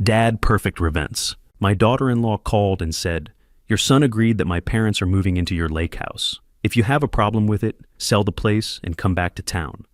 Dadperfectrevenge. My daughter-in-law called and said, "Your son agreed that my parents are moving into your lake house. If you have a problem with it, sell the place and come back to town."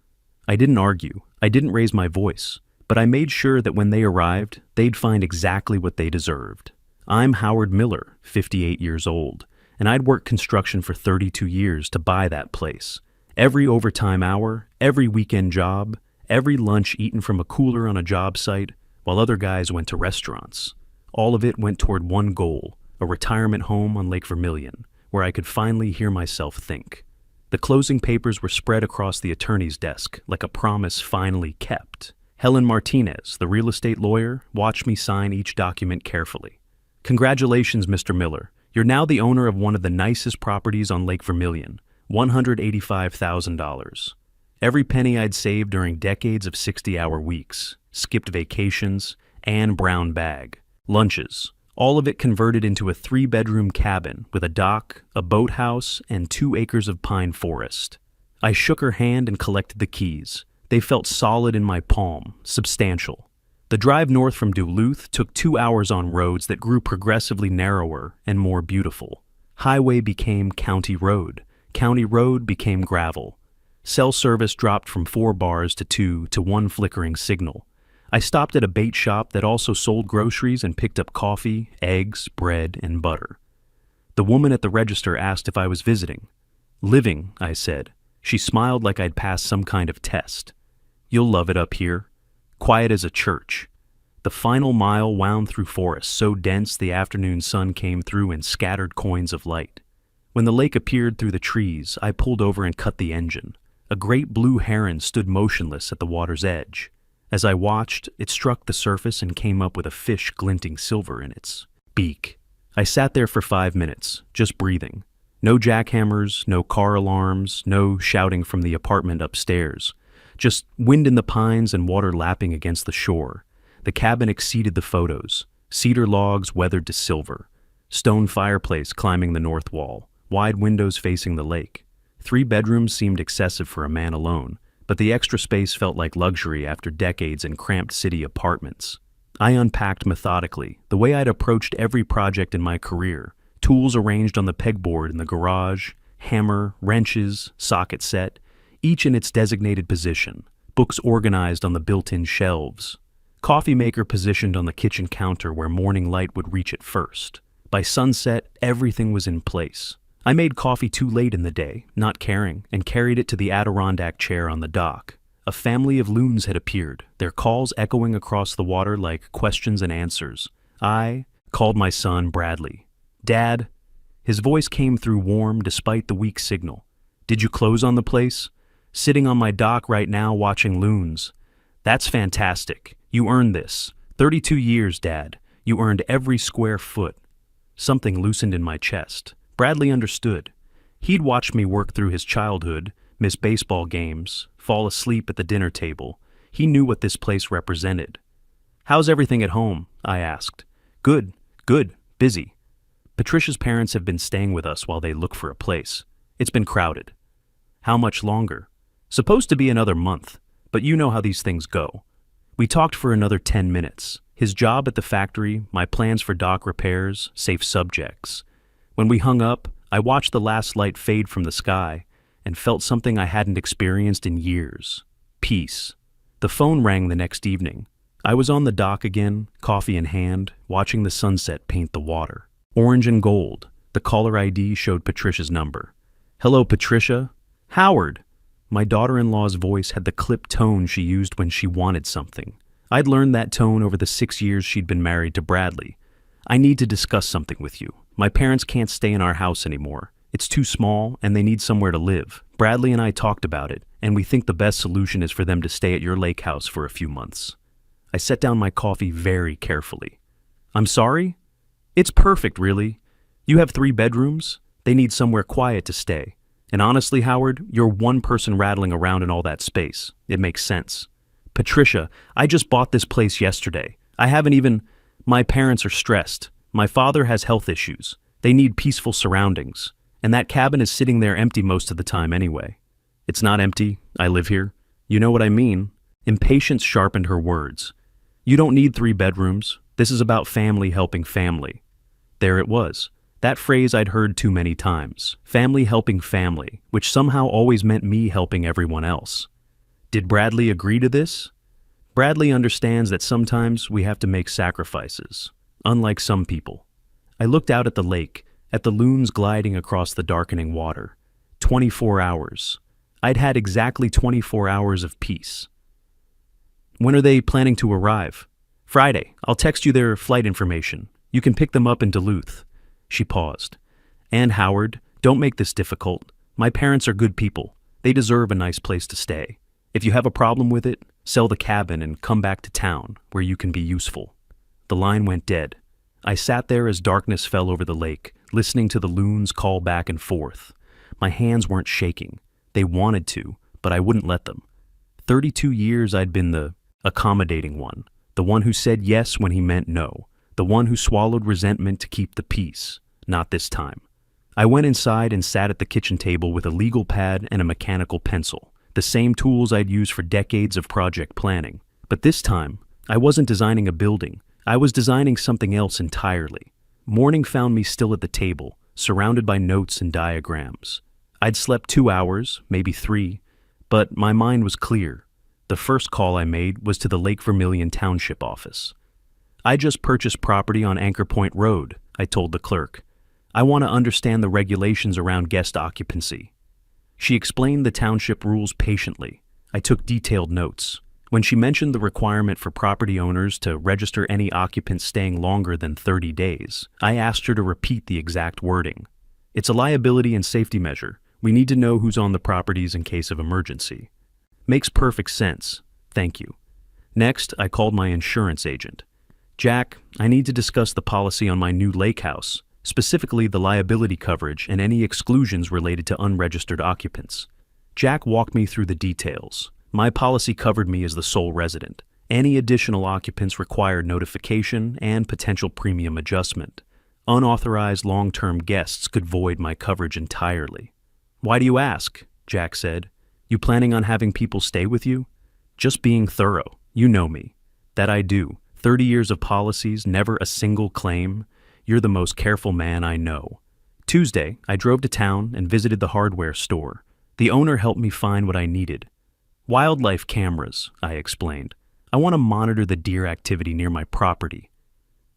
I didn't argue. I didn't raise my voice. But I made sure that when they arrived, they'd find exactly what they deserved. I'm Howard Miller, 58 years old, and I'd worked construction for 32 years to buy that place. Every overtime hour, every weekend job, every lunch eaten from a cooler on a job site, while other guys went to restaurants. All of it went toward one goal, a retirement home on Lake Vermilion, where I could finally hear myself think. The closing papers were spread across the attorney's desk like a promise finally kept. Helen Martinez, the real estate lawyer, watched me sign each document carefully. "Congratulations, Mr. Miller. You're now the owner of one of the nicest properties on Lake Vermilion, $185,000. Every penny I'd saved during decades of 60-hour weeks, skipped vacations, and brown bag, lunches, all of it converted into a 3-bedroom cabin with a dock, a boathouse, and 2 acres of pine forest." I shook her hand and collected the keys. They felt solid in my palm, substantial. The drive north from Duluth took 2 hours on roads that grew progressively narrower and more beautiful. Highway became county road. County road became gravel. Cell service dropped from 4 bars to 2 to 1 flickering signal. I stopped at a bait shop that also sold groceries and picked up coffee, eggs, bread, and butter. The woman at the register asked if I was visiting. "Living," I said. She smiled like I'd passed some kind of test. "You'll love it up here. Quiet as a church." The final mile wound through forest so dense the afternoon sun came through in scattered coins of light. When the lake appeared through the trees, I pulled over and cut the engine. A great blue heron stood motionless at the water's edge. As I watched, it struck the surface and came up with a fish glinting silver in its beak. I sat there for 5 minutes, just breathing. No jackhammers, no car alarms, no shouting from the apartment upstairs. Just wind in the pines and water lapping against the shore. The cabin exceeded the photos. Cedar logs weathered to silver. Stone fireplace climbing the north wall. Wide windows facing the lake. 3 bedrooms seemed excessive for a man alone, but the extra space felt like luxury after decades in cramped city apartments. I unpacked methodically, the way I'd approached every project in my career. Tools arranged on the pegboard in the garage, hammer, wrenches, socket set, each in its designated position, books organized on the built-in shelves, coffee maker positioned on the kitchen counter where morning light would reach it first. By sunset, everything was in place. I made coffee too late in the day, not caring, and carried it to the Adirondack chair on the dock. A family of loons had appeared, their calls echoing across the water like questions and answers. I called my son, Bradley. "Dad." His voice came through warm despite the weak signal. "Did you close on the place?" "Sitting on my dock right now watching loons." "That's fantastic. You earned this. 32 years, Dad. You earned every square foot." Something loosened in my chest. Bradley understood. He'd watched me work through his childhood, miss baseball games, fall asleep at the dinner table. He knew what this place represented. "How's everything at home?" I asked. Good. Busy. Patricia's parents have been staying with us while they look for a place. It's been crowded." "How much longer?" "Supposed to be another month, but you know how these things go." We talked for another 10 minutes. His job at the factory, my plans for dock repairs, safe subjects. When we hung up, I watched the last light fade from the sky and felt something I hadn't experienced in years. Peace. The phone rang the next evening. I was on the dock again, coffee in hand, watching the sunset paint the water. Orange and gold. The caller ID showed Patricia's number. "Hello, Patricia." "Howard." My daughter-in-law's voice had the clipped tone she used when she wanted something. I'd learned that tone over the 6 years she'd been married to Bradley. "I need to discuss something with you. My parents can't stay in our house anymore. It's too small, and they need somewhere to live. Bradley and I talked about it, and we think the best solution is for them to stay at your lake house for a few months." I set down my coffee very carefully. "I'm sorry?" "It's perfect, really. You have 3 bedrooms. They need somewhere quiet to stay. And honestly, Howard, you're one person rattling around in all that space. It makes sense." "Patricia, I just bought this place yesterday. I haven't even—" "My parents are stressed. My father has health issues. They need peaceful surroundings. And that cabin is sitting there empty most of the time anyway." "It's not empty. I live here." "You know what I mean." Impatience sharpened her words. "You don't need 3 bedrooms. This is about family helping family. There it was. That phrase I'd heard too many times. Family helping family, which somehow always meant me helping everyone else. Did Bradley agree to this? Bradley understands that sometimes we have to make sacrifices, unlike some people. I looked out at the lake, at the loons gliding across the darkening water. 24 hours. I'd had exactly 24 hours of peace. When are they planning to arrive? Friday. I'll text you their flight information. You can pick them up in Duluth. She paused. And Howard, don't make this difficult. My parents are good people. They deserve a nice place to stay. If you have a problem with it, sell the cabin and come back to town, where you can be useful. The line went dead. I sat there as darkness fell over the lake, listening to the loons call back and forth. My hands weren't shaking. They wanted to, but I wouldn't let them. 32 years I'd been the accommodating one, the one who said yes when he meant no, the one who swallowed resentment to keep the peace. Not this time. I went inside and sat at the kitchen table with a legal pad and a mechanical pencil, the same tools I'd used for decades of project planning. But this time, I wasn't designing a building. I was designing something else entirely. Morning found me still at the table, surrounded by notes and diagrams. I'd slept 2 hours, maybe 3, but my mind was clear. The first call I made was to the Lake Vermilion Township office. I just purchased property on Anchor Point Road, I told the clerk. I want to understand the regulations around guest occupancy. She explained the township rules patiently. I took detailed notes. When she mentioned the requirement for property owners to register any occupants staying longer than 30 days, I asked her to repeat the exact wording. It's a liability and safety measure. We need to know who's on the properties in case of emergency. Makes perfect sense. Thank you. Next, I called my insurance agent. Jack, I need to discuss the policy on my new lake house, specifically the liability coverage and any exclusions related to unregistered occupants. Jack walked me through the details. My policy covered me as the sole resident. Any additional occupants required notification and potential premium adjustment. Unauthorized long-term guests could void my coverage entirely. Why do you ask? Jack said. You planning on having people stay with you? Just being thorough. You know me. That I do. 30 years of policies, never a single claim. You're the most careful man I know. Tuesday, I drove to town and visited the hardware store. The owner helped me find what I needed. Wildlife cameras, I explained. I want to monitor the deer activity near my property.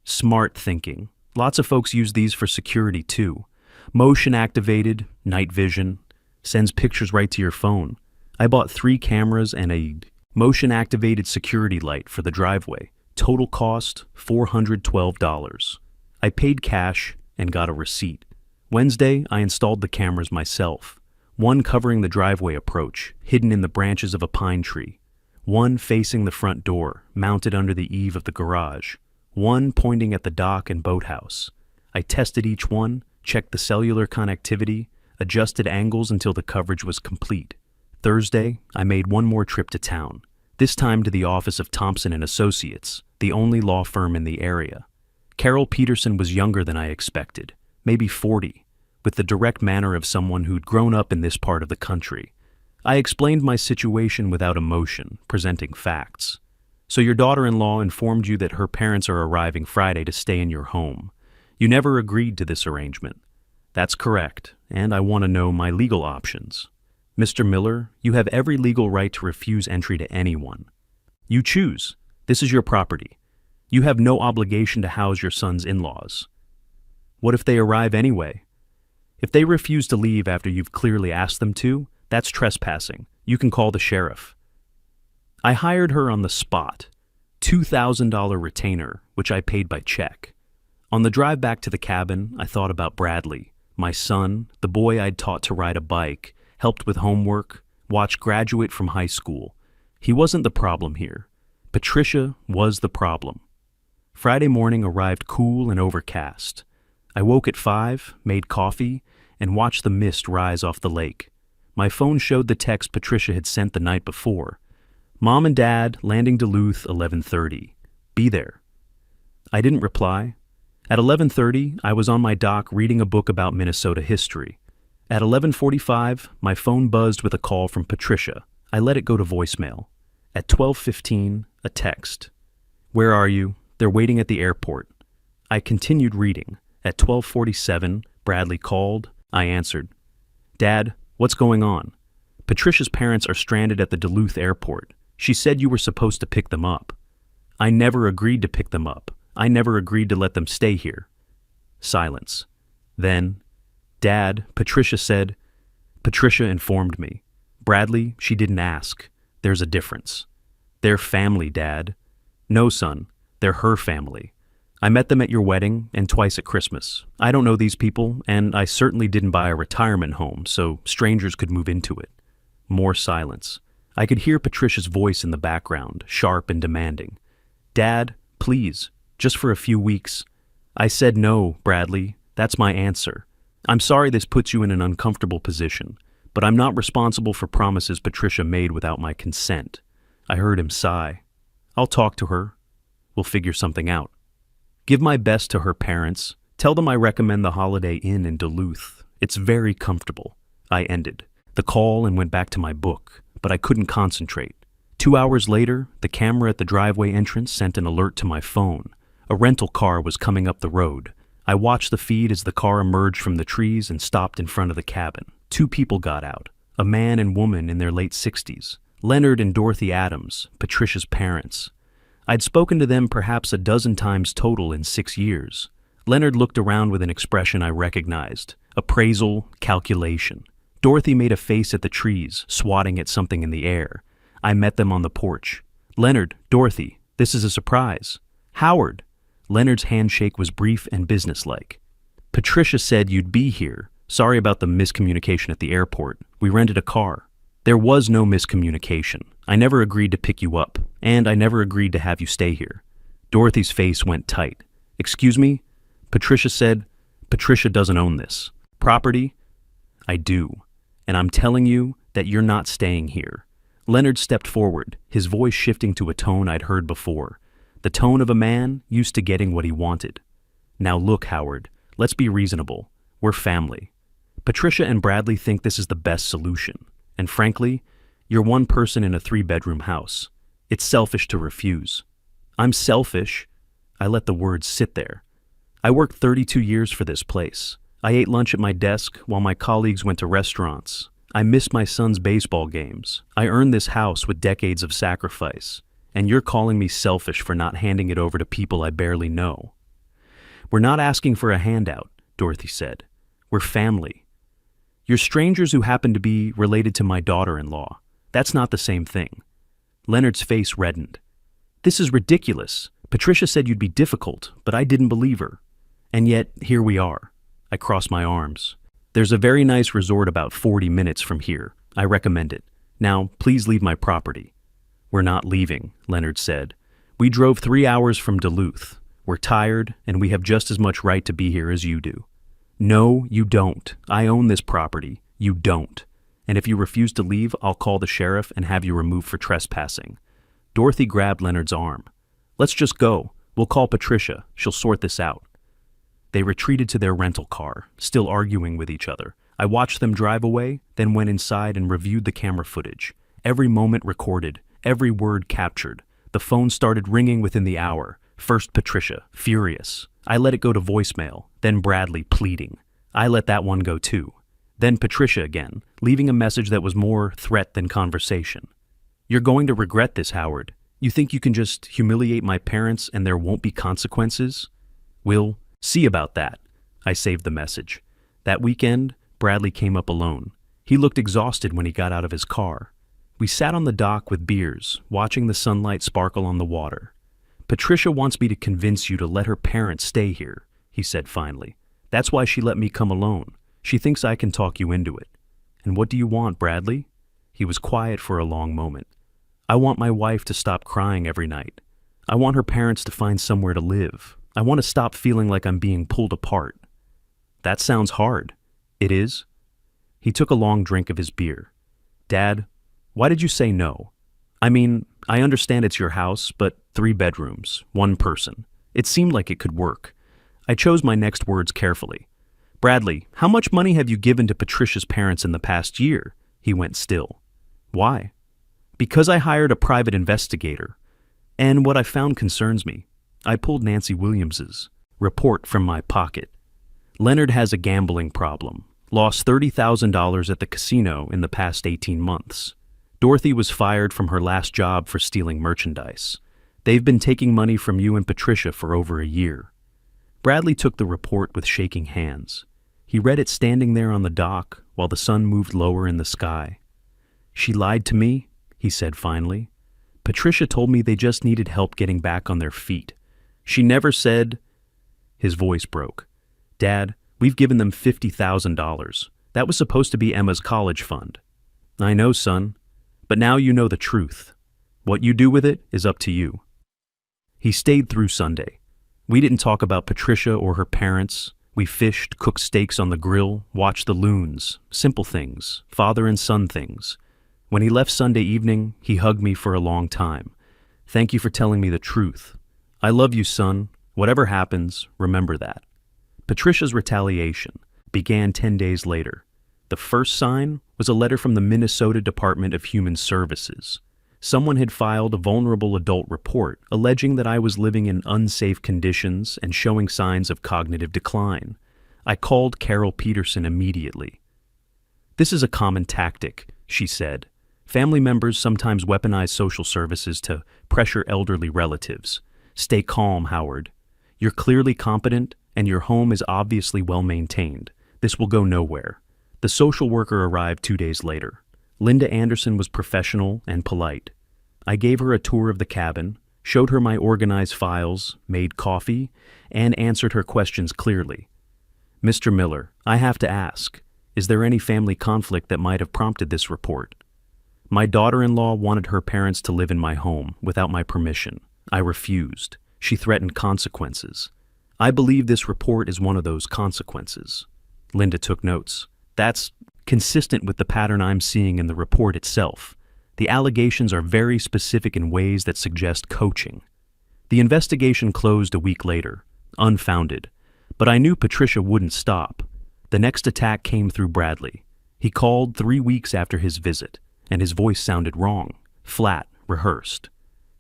Smart thinking. Lots of folks use these for security too. Motion activated, night vision, sends pictures right to your phone. I bought 3 cameras and a motion activated security light for the driveway. Total cost, $412. I paid cash and got a receipt. Wednesday, I installed the cameras myself. One covering the driveway approach, hidden in the branches of a pine tree. One facing the front door, mounted under the eave of the garage. One pointing at the dock and boathouse. I tested each one, checked the cellular connectivity, adjusted angles until the coverage was complete. Thursday, I made one more trip to town, this time to the office of Thompson & Associates, the only law firm in the area. Carol Peterson was younger than I expected, maybe 40. With the direct manner of someone who'd grown up in this part of the country. I explained my situation without emotion, presenting facts. So your daughter-in-law informed you that her parents are arriving Friday to stay in your home. You never agreed to this arrangement. That's correct, and I want to know my legal options. Mr. Miller, you have every legal right to refuse entry to anyone. You choose. This is your property. You have no obligation to house your son's in-laws. What if they arrive anyway? If they refuse to leave after you've clearly asked them to, that's trespassing. You can call the sheriff. I hired her on the spot. $2,000 retainer, which I paid by check. On the drive back to the cabin, I thought about Bradley, my son, the boy I'd taught to ride a bike, helped with homework, watched graduate from high school. He wasn't the problem here. Patricia was the problem. Friday morning arrived cool and overcast. I woke at 5, made coffee, and watched the mist rise off the lake. My phone showed the text Patricia had sent the night before. Mom and Dad, landing Duluth, 11:30. Be there. I didn't reply. At 11:30, I was on my dock reading a book about Minnesota history. At 11:45, my phone buzzed with a call from Patricia. I let it go to voicemail. At 12:15, a text. Where are you? They're waiting at the airport. I continued reading. At 12:47, Bradley called. I answered. Dad, what's going on? Patricia's parents are stranded at the Duluth airport. She said you were supposed to pick them up. I never agreed to pick them up. I never agreed to let them stay here. Silence. Then, Dad, Patricia said. Patricia informed me. Bradley, she didn't ask. There's a difference. They're family, Dad. No, son, they're her family. I met them at your wedding and twice at Christmas. I don't know these people, and I certainly didn't buy a retirement home so strangers could move into it. More silence. I could hear Patricia's voice in the background, sharp and demanding. Dad, please, just for a few weeks. I said no, Bradley. That's my answer. I'm sorry this puts you in an uncomfortable position, but I'm not responsible for promises Patricia made without my consent. I heard him sigh. I'll talk to her. We'll figure something out. Give my best to her parents. Tell them I recommend the Holiday Inn in Duluth. It's very comfortable. I ended the call and went back to my book, but I couldn't concentrate. 2 hours later, the camera at the driveway entrance sent an alert to my phone. A rental car was coming up the road. I watched the feed as the car emerged from the trees and stopped in front of the cabin. 2 people got out, a man and woman in their late 60s, Leonard and Dorothy Adams, Patricia's parents. I'd spoken to them perhaps a dozen times total in 6 years. Leonard looked around with an expression I recognized, appraisal, calculation. Dorothy made a face at the trees, swatting at something in the air. I met them on the porch. Leonard, Dorothy, this is a surprise. Howard. Leonard's handshake was brief and businesslike. Patricia said you'd be here. Sorry about the miscommunication at the airport. We rented a car. There was no miscommunication. I never agreed to pick you up, and I never agreed to have you stay here. Dorothy's face went tight. Excuse me? Patricia said, Patricia doesn't own this. Property? I do. And I'm telling you that you're not staying here. Leonard stepped forward, his voice shifting to a tone I'd heard before. The tone of a man used to getting what he wanted. Now look, Howard, let's be reasonable. We're family. Patricia and Bradley think this is the best solution. And frankly, you're one person in a 3-bedroom house. It's selfish to refuse. I'm selfish. I let the words sit there. I worked 32 years for this place. I ate lunch at my desk while my colleagues went to restaurants. I missed my son's baseball games. I earned this house with decades of sacrifice. And you're calling me selfish for not handing it over to people I barely know. We're not asking for a handout, Dorothy said. We're family. You're strangers who happen to be related to my daughter-in-law. That's not the same thing. Leonard's face reddened. This is ridiculous. Patricia said you'd be difficult, but I didn't believe her. And yet, here we are. I crossed my arms. There's a very nice resort about 40 minutes from here. I recommend it. Now, please leave my property. We're not leaving, Leonard said. We drove 3 hours from Duluth. We're tired, and we have just as much right to be here as you do. No, you don't. I own this property. You don't. And if you refuse to leave, I'll call the sheriff and have you removed for trespassing. Dorothy grabbed Leonard's arm. Let's just go. We'll call Patricia. She'll sort this out. They retreated to their rental car, still arguing with each other. I watched them drive away, then went inside and reviewed the camera footage. Every moment recorded, every word captured. The phone started ringing within the hour. First Patricia, furious. I let it go to voicemail, then Bradley, pleading. I let that one go too. Then Patricia again, leaving a message that was more threat than conversation. You're going to regret this, Howard. You think you can just humiliate my parents and there won't be consequences? We'll see about that. I saved the message. That weekend, Bradley came up alone. He looked exhausted when he got out of his car. We sat on the dock with beers, watching the sunlight sparkle on the water. Patricia wants me to convince you to let her parents stay here, he said finally. That's why she let me come alone. She thinks I can talk you into it. And what do you want, Bradley? He was quiet for a long moment. I want my wife to stop crying every night. I want her parents to find somewhere to live. I want to stop feeling like I'm being pulled apart. That sounds hard. It is? He took a long drink of his beer. Dad, why did you say no? I mean, I understand it's your house, but 3 bedrooms, 1 person. It seemed like it could work. I chose my next words carefully. Bradley, how much money have you given to Patricia's parents in the past year? He went still. Why? Because I hired a private investigator. And what I found concerns me. I pulled Nancy Williams's report from my pocket. Leonard has a gambling problem. Lost $30,000 at the casino in the past 18 months. Dorothy was fired from her last job for stealing merchandise. They've been taking money from you and Patricia for over a year. Bradley took the report with shaking hands. He read it standing there on the dock while the sun moved lower in the sky. She lied to me, he said finally. Patricia told me they just needed help getting back on their feet. She never said... His voice broke. Dad, we've given them $50,000. That was supposed to be Emma's college fund. I know, son, but now you know the truth. What you do with it is up to you. He stayed through Sunday. We didn't talk about Patricia or her parents. We fished, cooked steaks on the grill, watched the loons, simple things, father and son things. When he left Sunday evening, he hugged me for a long time. Thank you for telling me the truth. I love you, son. Whatever happens, remember that. Patricia's retaliation began 10 days later. The first sign was a letter from the Minnesota Department of Human Services. Someone had filed a vulnerable adult report alleging that I was living in unsafe conditions and showing signs of cognitive decline. I called Carol Peterson immediately. This is a common tactic, she said. Family members sometimes weaponize social services to pressure elderly relatives. Stay calm, Howard. You're clearly competent, and your home is obviously well maintained. This will go nowhere. The social worker arrived 2 days later. Linda Anderson was professional and polite. I gave her a tour of the cabin, showed her my organized files, made coffee, and answered her questions clearly. Mr. Miller, I have to ask, is there any family conflict that might have prompted this report? My daughter-in-law wanted her parents to live in my home without my permission. I refused. She threatened consequences. I believe this report is one of those consequences. Linda took notes. That's consistent with the pattern I'm seeing in the report itself. The allegations are very specific in ways that suggest coaching. The investigation closed a week later, unfounded, but I knew Patricia wouldn't stop. The next attack came through Bradley. He called 3 weeks after his visit, and his voice sounded wrong, flat, rehearsed.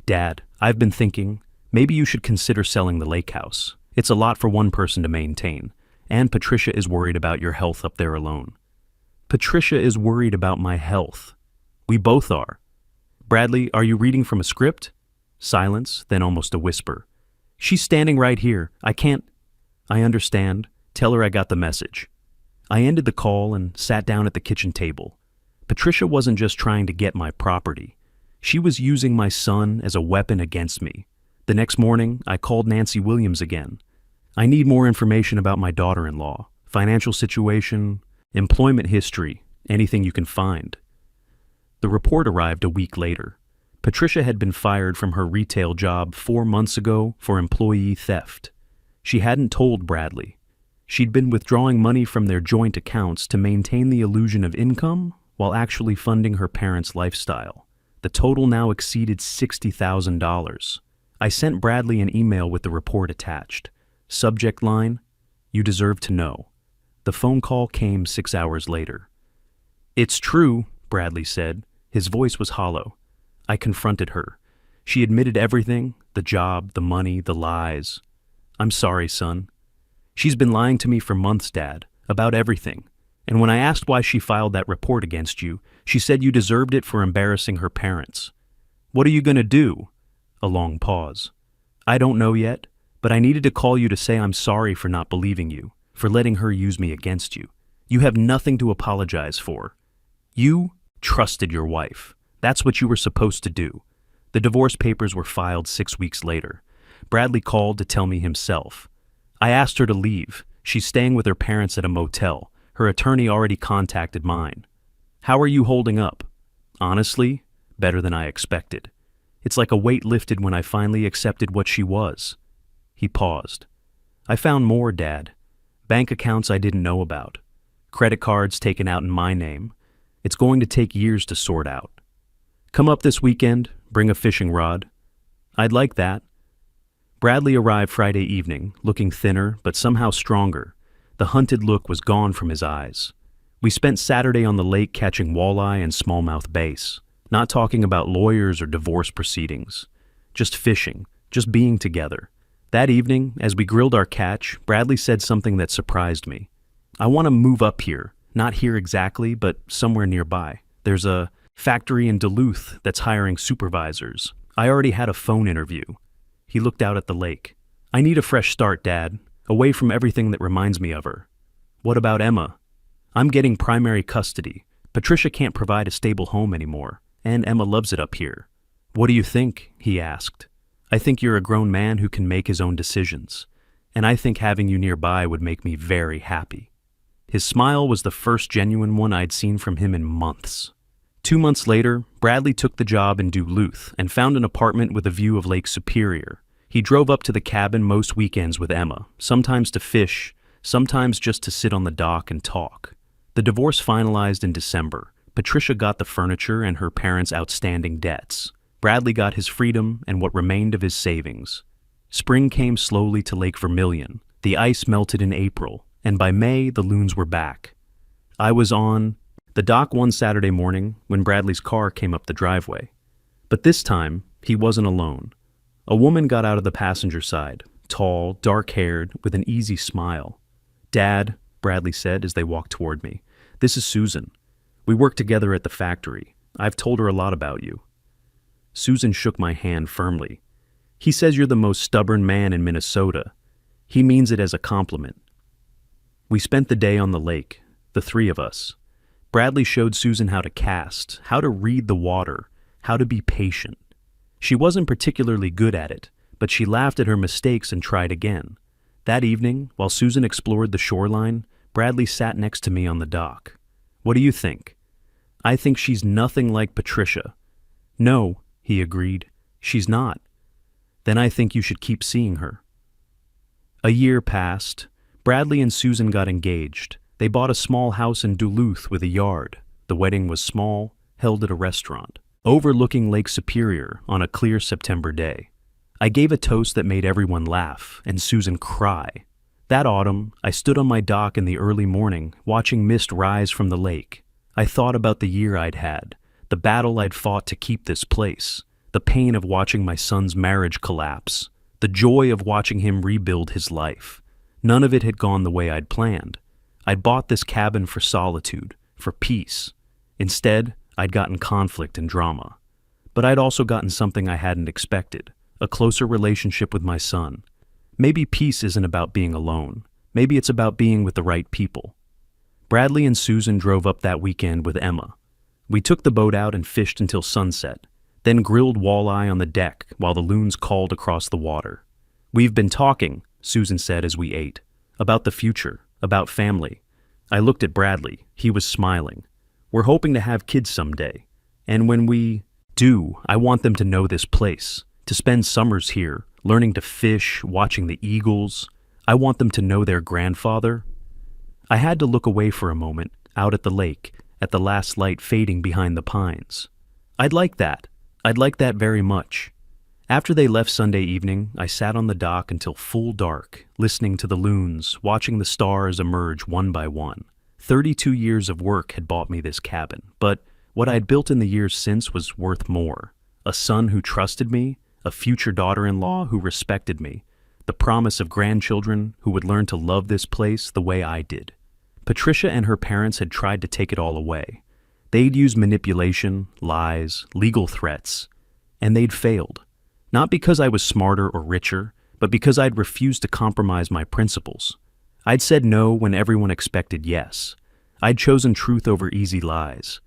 Dad, I've been thinking, maybe you should consider selling the lake house. It's a lot for one person to maintain, and Patricia is worried about your health up there alone. Patricia is worried about my health. We both are. Bradley, are you reading from a script? Silence, then almost a whisper. She's standing right here. I can't... I understand. Tell her I got the message. I ended the call and sat down at the kitchen table. Patricia wasn't just trying to get my property. She was using my son as a weapon against me. The next morning, I called Nancy Williams again. I need more information about my daughter-in-law, financial situation, employment history, anything you can find. The report arrived a week later. Patricia had been fired from her retail job 4 months ago for employee theft. She hadn't told Bradley. She'd been withdrawing money from their joint accounts to maintain the illusion of income while actually funding her parents' lifestyle. The total now exceeded $60,000. I sent Bradley an email with the report attached. Subject line, "You deserve to know." The phone call came 6 hours later. "It's true," Bradley said. His voice was hollow. I confronted her. She admitted everything, the job, the money, the lies. "I'm sorry, son." "She's been lying to me for months, Dad, about everything. And when I asked why she filed that report against you, she said you deserved it for embarrassing her parents. What are you going to do?" A long pause. "I don't know yet, but I needed to call you to say I'm sorry for not believing you, for letting her use me against you. You have nothing to apologize for. You trusted your wife. That's what you were supposed to do." The divorce papers were filed 6 weeks later. Bradley called to tell me himself. I asked her to leave. She's staying with her parents at a motel. Her attorney already contacted mine. "How are you holding up?" "Honestly, better than I expected. It's like a weight lifted when I finally accepted what she was." He paused. "I found more, Dad. Bank accounts I didn't know about. Credit cards taken out in my name. It's going to take years to sort out. Come up this weekend, bring a fishing rod." "I'd like that." Bradley arrived Friday evening, looking thinner but somehow stronger. The hunted look was gone from his eyes. We spent Saturday on the lake catching walleye and smallmouth bass, not talking about lawyers or divorce proceedings. Just fishing, just being together. That evening, as we grilled our catch, Bradley said something that surprised me. I want to move up here, not here exactly, but somewhere nearby. There's a factory in Duluth that's hiring supervisors. I already had a phone interview. He looked out at the lake. I need a fresh start, Dad, away from everything that reminds me of her. What about Emma? I'm getting primary custody. Patricia can't provide a stable home anymore, and Emma loves it up here. What do you think? He asked. I think you're a grown man who can make his own decisions, and I think having you nearby would make me very happy. His smile was the first genuine one I'd seen from him in months. 2 months later, Bradley took the job in Duluth and found an apartment with a view of Lake Superior. He drove up to the cabin most weekends with Emma, sometimes to fish, sometimes just to sit on the dock and talk. The divorce finalized in December. Patricia got the furniture and her parents' outstanding debts. Bradley got his freedom and what remained of his savings. Spring came slowly to Lake Vermilion. The ice melted in April, and by May the loons were back. I was on the dock one Saturday morning when Bradley's car came up the driveway. But this time, he wasn't alone. A woman got out of the passenger side, tall, dark-haired, with an easy smile. "Dad," Bradley said as they walked toward me, "this is Susan. We work together at the factory. I've told her a lot about you." Susan shook my hand firmly. "He says you're the most stubborn man in Minnesota. He means it as a compliment." We spent the day on the lake, the three of us. Bradley showed Susan how to cast, how to read the water, how to be patient. She wasn't particularly good at it, but she laughed at her mistakes and tried again. That evening, while Susan explored the shoreline, Bradley sat next to me on the dock. "What do you think?" "I think she's nothing like Patricia." "No," he agreed, "she's not." "Then I think you should keep seeing her." A year passed. Bradley and Susan got engaged. They bought a small house in Duluth with a yard. The wedding was small, held at a restaurant, overlooking Lake Superior on a clear September day. I gave a toast that made everyone laugh and Susan cry. That autumn, I stood on my dock in the early morning, watching mist rise from the lake. I thought about the year I'd had, the battle I'd fought to keep this place, the pain of watching my son's marriage collapse, the joy of watching him rebuild his life. None of it had gone the way I'd planned. I'd bought this cabin for solitude, for peace. Instead, I'd gotten conflict and drama. But I'd also gotten something I hadn't expected, a closer relationship with my son. Maybe peace isn't about being alone. Maybe it's about being with the right people. Bradley and Susan drove up that weekend with Emma. We took the boat out and fished until sunset, then grilled walleye on the deck while the loons called across the water. "We've been talking," Susan said as we ate, "about the future, about family." I looked at Bradley. He was smiling. "We're hoping to have kids someday. And when we do, I want them to know this place, to spend summers here, learning to fish, watching the eagles. I want them to know their grandfather." I had to look away for a moment, out at the lake, at the last light fading behind the pines. I'd like that. I'd like that very much. After they left Sunday evening, I sat on the dock until full dark, listening to the loons, watching the stars emerge one by one. 32 years of work had bought me this cabin, but what I'd built in the years since was worth more. A son who trusted me, a future daughter-in-law who respected me, the promise of grandchildren who would learn to love this place the way I did. Patricia and her parents had tried to take it all away. They'd used manipulation, lies, legal threats, and they'd failed. Not because I was smarter or richer, but because I'd refused to compromise my principles. I'd said no when everyone expected yes. I'd chosen truth over easy lies.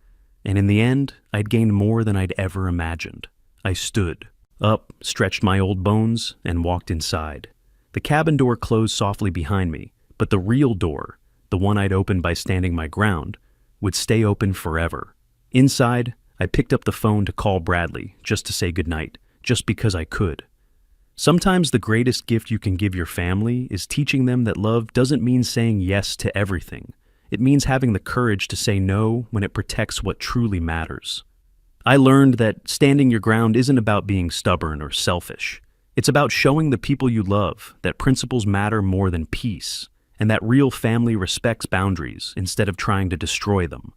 And in the end, I'd gained more than I'd ever imagined. I stood up, stretched my old bones, and walked inside. The cabin door closed softly behind me, but the real door, the one I'd opened by standing my ground, would stay open forever. Inside, I picked up the phone to call Bradley, just to say goodnight, just because I could. Sometimes the greatest gift you can give your family is teaching them that love doesn't mean saying yes to everything. It means having the courage to say no when it protects what truly matters. I learned that standing your ground isn't about being stubborn or selfish. It's about showing the people you love that principles matter more than peace, and that real family respects boundaries instead of trying to destroy them.